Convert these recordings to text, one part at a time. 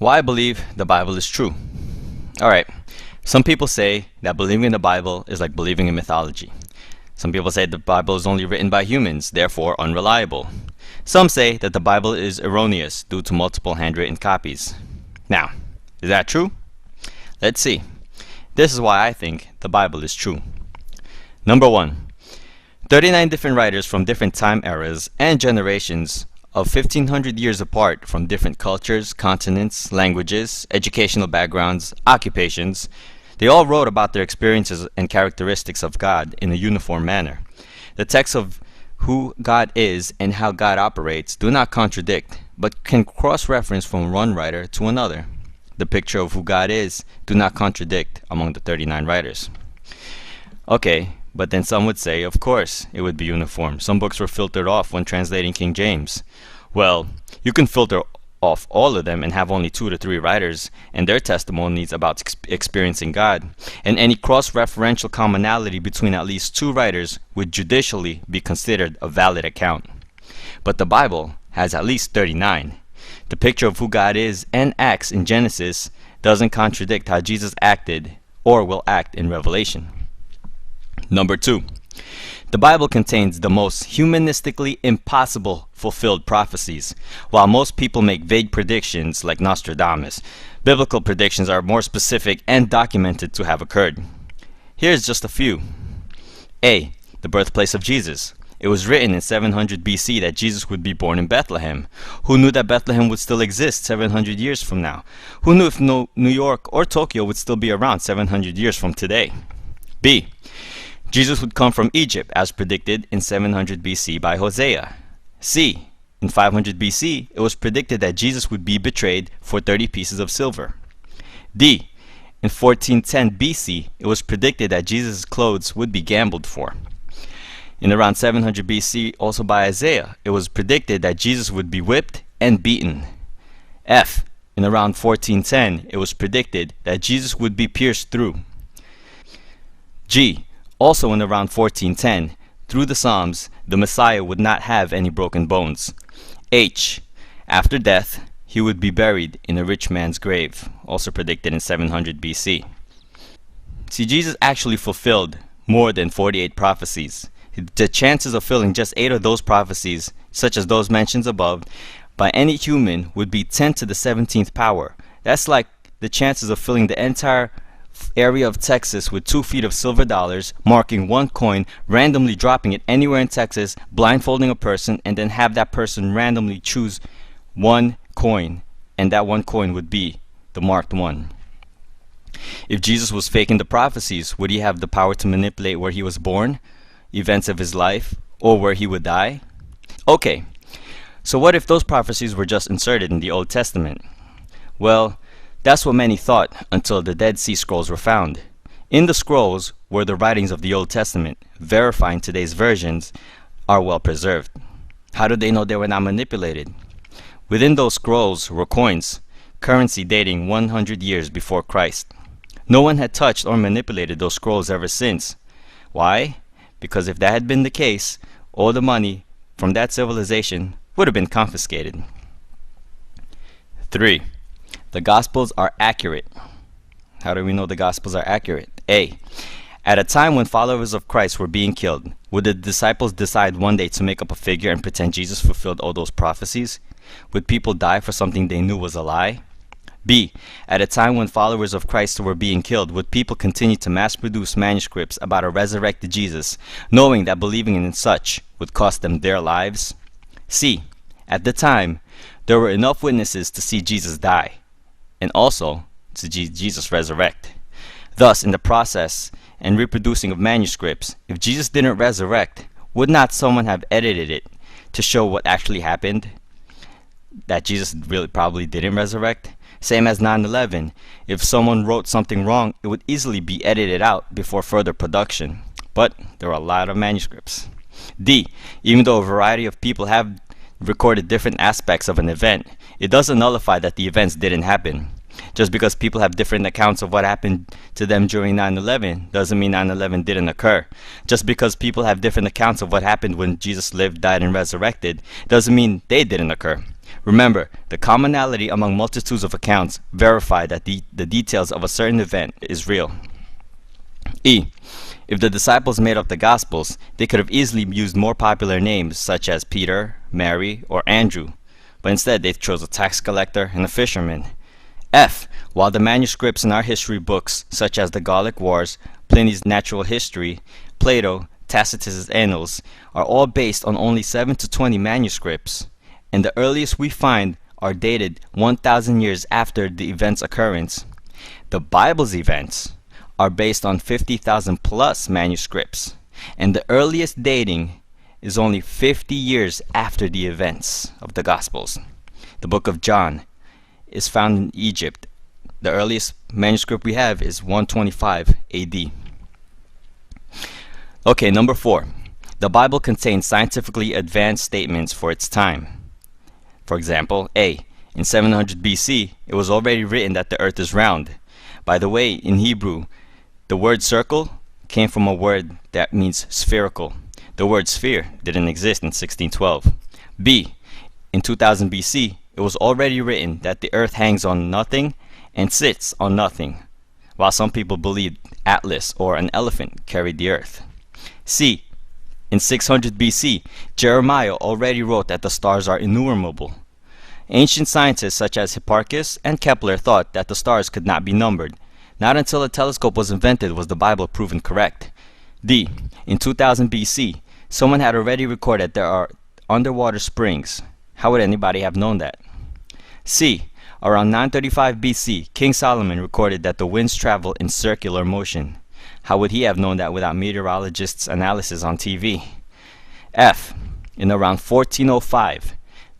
Why I believe the Bible is true. Alright, some people say that believing in the Bible is like believing in mythology. Some people say the Bible is only written by humans, therefore unreliable. Some say that the Bible is erroneous due to multiple handwritten copies. Now, is that true? Let's see. This is why I think the Bible is true. Number 1. 39 different writers from different time eras and generations of 1500 years apart from different cultures, continents, languages, educational backgrounds, occupations. They all wrote about their experiences and characteristics of God in a uniform manner. The texts of who God is and how God operates do not contradict, but can cross-reference from one writer to another. The picture of who God is do not contradict among the 39 writers. Okay, but then some would say, of course, it would be uniform. Some books were filtered off when translating King James. Well, you can filter off all of them and have only 2 to 3 writers and their testimonies about experiencing God, and any cross-referential commonality between at least 2 writers would judicially be considered a valid account. But the Bible has at least 39. The picture of who God is and acts in Genesis doesn't contradict how Jesus acted or will act in Revelation. Number 2. The Bible contains the most humanistically impossible fulfilled prophecies. While most people make vague predictions like Nostradamus, biblical predictions are more specific and documented to have occurred. Here's just a few. A. The birthplace of Jesus. It was written in 700 BC that Jesus would be born in Bethlehem. Who knew that Bethlehem would still exist 700 years from now? Who knew if New York or Tokyo would still be around 700 years from today? B. Jesus would come from Egypt as predicted in 700 BC by Hosea. C. In 500 BC, it was predicted that Jesus would be betrayed for 30 pieces of silver. D. In 1410 BC, it was predicted that Jesus' clothes would be gambled for. In around 700 BC, also by Isaiah, it was predicted that Jesus would be whipped and beaten. F. In around 1410, it was predicted that Jesus would be pierced through. G. Also in around 1410, through the Psalms, the Messiah would not have any broken bones. H. After death, he would be buried in a rich man's grave, also predicted in 700 BC. See, Jesus actually fulfilled more than 48 prophecies. The chances of filling just 8 of those prophecies, such as those mentioned above, by any human would be 10 to the 17th power. That's like the chances of filling the entire area of Texas with 2 feet of silver dollars, marking one coin, randomly dropping it anywhere in Texas, blindfolding a person, and then have that person randomly choose one coin, and that one coin would be the marked one. If Jesus was faking the prophecies, would he have the power to manipulate where he was born, events of his life, or where he would die? Okay, so what if those prophecies were just inserted in the Old Testament? Well, that's what many thought until the Dead Sea Scrolls were found. In the scrolls were the writings of the Old Testament, verifying today's versions are well preserved. How did they know they were not manipulated? Within those scrolls were coins, currency dating 100 years before Christ. No one had touched or manipulated those scrolls ever since. Why? Because if that had been the case, all the money from that civilization would have been confiscated. 3. The Gospels are accurate. How do we know the Gospels are accurate? A. At a time when followers of Christ were being killed, would the disciples decide one day to make up a figure and pretend Jesus fulfilled all those prophecies? Would people die for something they knew was a lie? B. At a time when followers of Christ were being killed, would people continue to mass-produce manuscripts about a resurrected Jesus, knowing that believing in such would cost them their lives? C. At the time, there were enough witnesses to see Jesus die, and also to Jesus resurrect. Thus, in the process and reproducing of manuscripts, if Jesus didn't resurrect, would not someone have edited it to show what actually happened? That Jesus really probably didn't resurrect? Same as 9/11. If someone wrote something wrong, it would easily be edited out before further production. But there are a lot of manuscripts. D. Even though a variety of people have recorded different aspects of an event, it doesn't nullify that the events didn't happen. Just because people have different accounts of what happened to them during 9/11 doesn't mean 9/11 didn't occur. Just because people have different accounts of what happened when Jesus lived, died, and resurrected doesn't mean they didn't occur. Remember, the commonality among multitudes of accounts verify that the details of a certain event is real. E. If the disciples made up the Gospels, they could have easily used more popular names such as Peter, Mary, or Andrew, but instead they chose a tax collector and a fisherman. F. While the manuscripts in our history books, such as the Gallic Wars, Pliny's Natural History, Plato, Tacitus's Annals, are all based on only 7 to 20 manuscripts, and the earliest we find are dated 1,000 years after the event's occurrence, the Bible's events are based on 50,000 plus manuscripts, and the earliest dating is only 50 years after the events of the Gospels. The book of John is found in Egypt. The earliest manuscript we have is 125 AD. Okay, number 4. The Bible contains scientifically advanced statements for its time. For example, A. In 700 BC, it was already written that the earth is round. By the way, in Hebrew, the word circle came from a word that means spherical. The word sphere didn't exist in 1612. B. In 2000 BC, it was already written that the earth hangs on nothing and sits on nothing, while some people believed Atlas or an elephant carried the earth. C. In 600 BC, Jeremiah already wrote that the stars are innumerable. Ancient scientists such as Hipparchus and Kepler thought that the stars could not be numbered. Not until a telescope was invented was the Bible proven correct. D. In 2000 BC, someone had already recorded there are underwater springs. How would anybody have known that? C. Around 935 BC, King Solomon recorded that the winds travel in circular motion. How would he have known that without meteorologists' analysis on TV? F. In around 1405,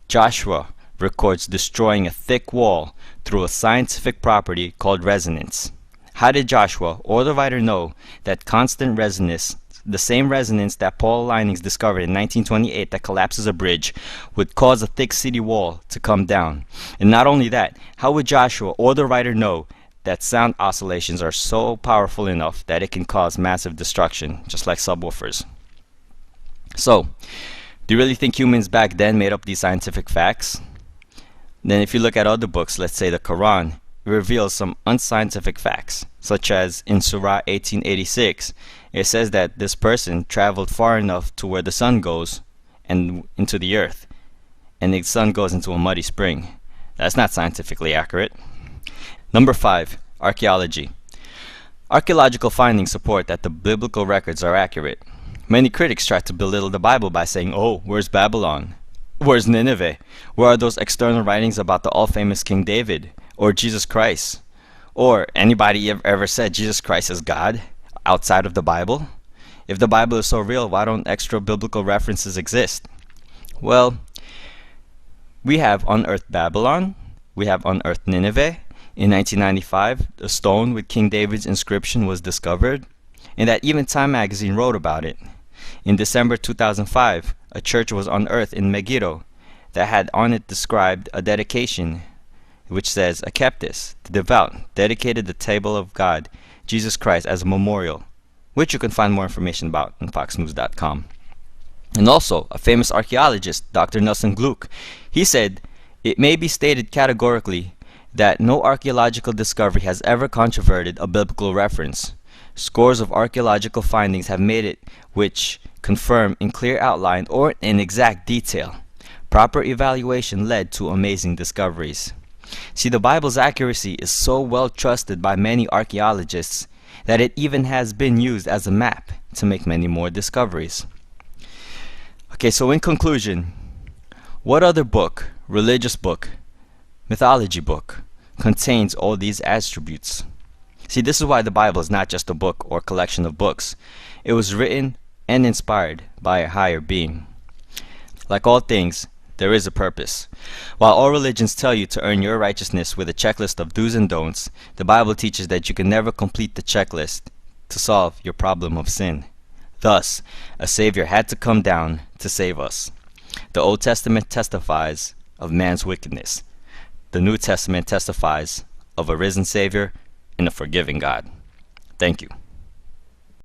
Joshua records destroying a thick wall through a scientific property called resonance. How did Joshua or the writer know that constant resonance, the same resonance that Paul Linings discovered in 1928 that collapses a bridge, would cause a thick city wall to come down? And not only that, how would Joshua or the writer know that sound oscillations are so powerful enough that it can cause massive destruction, just like subwoofers? So, do you really think humans back then made up these scientific facts? Then if you look at other books, let's say the Quran, it reveals some unscientific facts, such as in Surah 1886, it says that this person traveled far enough to where the sun goes and into the earth, and the sun goes into a muddy spring. That's not scientifically accurate. Number 5. Archaeology. Archaeological findings support that the biblical records are accurate. Many critics try to belittle the Bible by saying, "Oh, where's Babylon? Where's Nineveh? Where are those external writings about the all-famous King David? Or Jesus Christ? Or anybody ever said Jesus Christ is God outside of the Bible? If the Bible is so real, why don't extra biblical references exist?" Well, we have unearthed Babylon. We have unearthed Nineveh. In 1995, a stone with King David's inscription was discovered, and that even Time magazine wrote about it. In December 2005, a church was unearthed in Megiddo that had on it described a dedication which says, "Akeptis, the devout, dedicated the table of God, Jesus Christ, as a memorial," which you can find more information about on foxnews.com. And also, a famous archaeologist, Dr. Nelson Gluck, he said, "It may be stated categorically that no archaeological discovery has ever controverted a biblical reference. Scores of archaeological findings have made it which confirm in clear outline or in exact detail. Proper evaluation led to amazing discoveries." See, the Bible's accuracy is so well trusted by many archaeologists that it even has been used as a map to make many more discoveries. Okay, so in conclusion, what other book, religious book, mythology book, contains all these attributes? See, this is why the Bible is not just a book or collection of books. It was written and inspired by a higher being. Like all things, there is a purpose. While all religions tell you to earn your righteousness with a checklist of do's and don'ts, the Bible teaches that you can never complete the checklist to solve your problem of sin. Thus, a Savior had to come down to save us. The Old Testament testifies of man's wickedness. The New Testament testifies of a risen Savior and a forgiving God. Thank you.